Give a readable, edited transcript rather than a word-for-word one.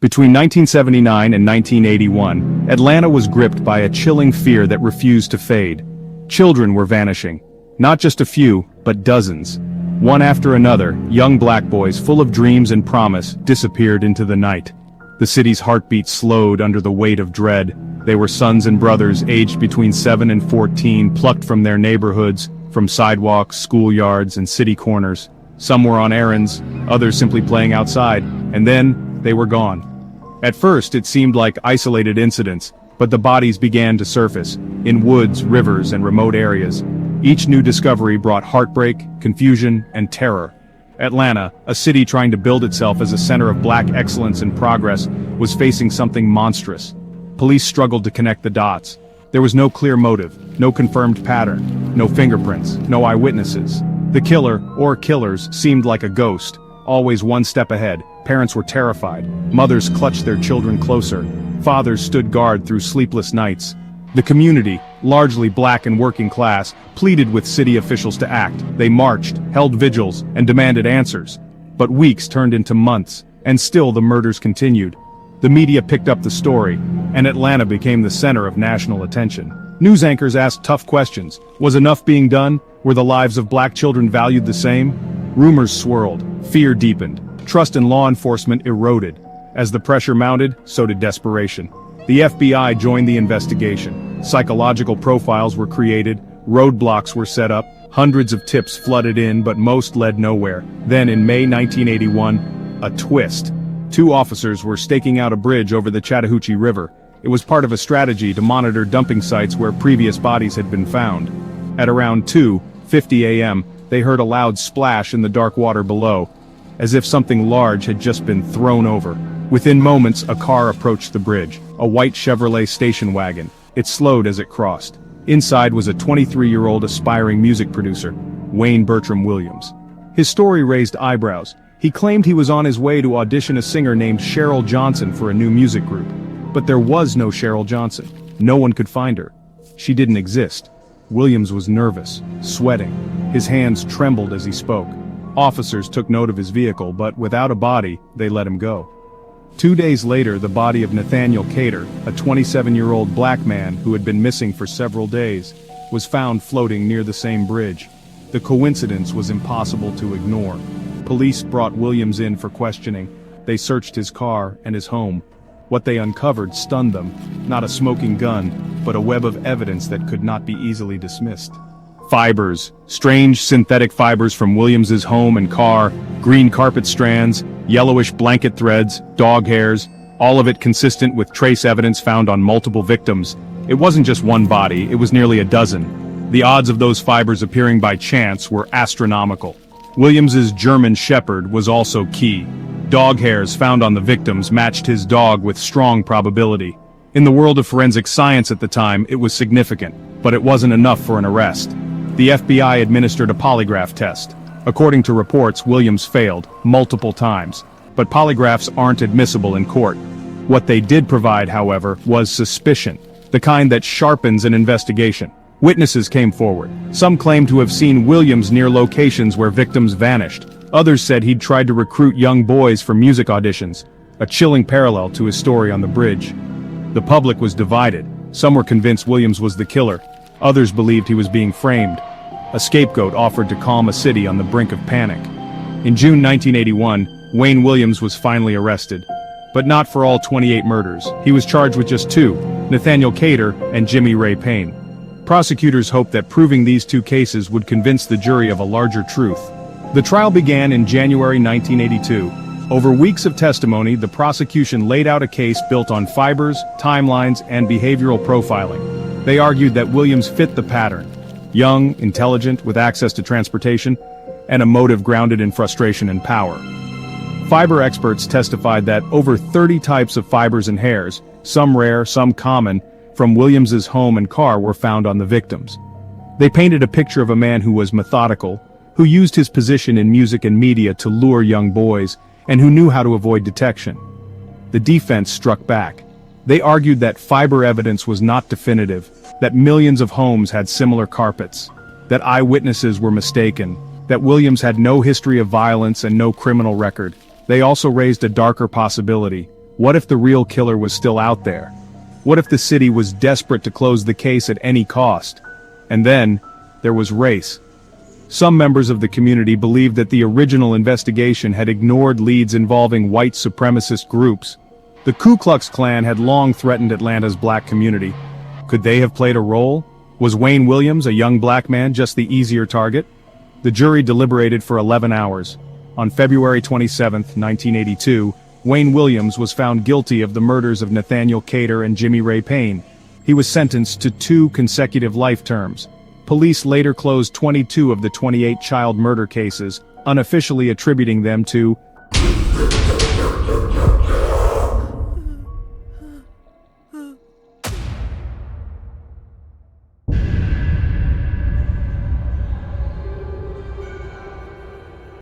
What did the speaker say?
Between 1979 and 1981, Atlanta was gripped by a chilling fear that refused to fade. Children were vanishing. Not just a few, but dozens. One after another, young black boys full of dreams and promise disappeared into the night. The city's heartbeat slowed under the weight of dread. They were sons and brothers aged between 7 and 14, plucked from their neighborhoods, from sidewalks, schoolyards, and city corners. Some were on errands, others simply playing outside, and then they were gone. At first, it seemed like isolated incidents, but the bodies began to surface, in woods, rivers, and remote areas. Each new discovery brought heartbreak, confusion, and terror. Atlanta, a city trying to build itself as a center of black excellence and progress, was facing something monstrous. Police struggled to connect the dots. There was no clear motive, no confirmed pattern, no fingerprints, no eyewitnesses. The killer, or killers, seemed like a ghost, always one step ahead. Parents were terrified. Mothers clutched their children closer. Fathers stood guard through sleepless nights. The community, largely black and working class, pleaded with city officials to act. They marched, held vigils, and demanded answers. But weeks turned into months, and still the murders continued. The media picked up the story, and Atlanta became the center of national attention. News anchors asked tough questions. Was enough being done? Were the lives of black children valued the same? Rumors swirled. Fear deepened. Trust in law enforcement eroded. As the pressure mounted, so did desperation. The FBI joined the investigation. Psychological profiles were created, roadblocks were set up, hundreds of tips flooded in, but most led nowhere. Then in May 1981, a twist. Two officers were staking out a bridge over the Chattahoochee River. It was part of a strategy to monitor dumping sites where previous bodies had been found. At around 2:50 a.m., they heard a loud splash in the dark water below, as if something large had just been thrown over. Within moments, a car approached the bridge, a white Chevrolet station wagon. It slowed as it crossed. Inside was a 23-year-old aspiring music producer, Wayne Bertram Williams. His story raised eyebrows. He claimed he was on his way to audition a singer named Cheryl Johnson for a new music group. But there was no Cheryl Johnson. No one could find her. She didn't exist. Williams was nervous, sweating. His hands trembled as he spoke. Officers took note of his vehicle, but without a body, they let him go. 2 days later, the body of Nathaniel Cater, a 27-year-old black man who had been missing for several days, was found floating near the same bridge. The coincidence was impossible to ignore. Police brought Williams in for questioning. They searched his car and his home. What they uncovered stunned them. Not a smoking gun, but a web of evidence that could not be easily dismissed. Fibers, strange synthetic fibers from Williams's home and car, green carpet strands, yellowish blanket threads, dog hairs, all of it consistent with trace evidence found on multiple victims. It wasn't just one body, it was nearly a dozen. The odds of those fibers appearing by chance were astronomical. Williams's German Shepherd was also key. Dog hairs found on the victims matched his dog with strong probability. In the world of forensic science at the time, it was significant, but it wasn't enough for an arrest. The FBI administered a polygraph test. According to reports, Williams failed multiple times, but polygraphs aren't admissible in court. What they did provide, however, was suspicion, the kind that sharpens an investigation. Witnesses came forward. Some claimed to have seen Williams near locations where victims vanished. Others said he'd tried to recruit young boys for music auditions, a chilling parallel to his story on the bridge. The public was divided. Some were convinced Williams was the killer. Others believed he was being framed. A scapegoat offered to calm a city on the brink of panic. In June 1981, Wayne Williams was finally arrested. But not for all 28 murders. He was charged with just 2, Nathaniel Cater and Jimmy Ray Payne. Prosecutors hoped that proving these 2 cases would convince the jury of a larger truth. The trial began in January 1982. Over weeks of testimony, the prosecution laid out a case built on fibers, timelines, and behavioral profiling. They argued that Williams fit the pattern. Young, intelligent, with access to transportation, and a motive grounded in frustration and power. Fiber experts testified that over 30 types of fibers and hairs, some rare, some common, from Williams's home and car were found on the victims. They painted a picture of a man who was methodical, who used his position in music and media to lure young boys, and who knew how to avoid detection. The defense struck back. They argued that fiber evidence was not definitive, that millions of homes had similar carpets, that eyewitnesses were mistaken, that Williams had no history of violence and no criminal record. They also raised a darker possibility. What if the real killer was still out there? What if the city was desperate to close the case at any cost? And then, there was race. Some members of the community believed that the original investigation had ignored leads involving white supremacist groups. The Ku Klux Klan had long threatened Atlanta's black community. Could they have played a role? Was Wayne Williams, a young black man, just the easier target? The jury deliberated for 11 hours. On February 27, 1982, Wayne Williams was found guilty of the murders of Nathaniel Cater and Jimmy Ray Payne. He was sentenced to 2 consecutive life terms. Police later closed 22 of the 28 child murder cases, unofficially attributing them to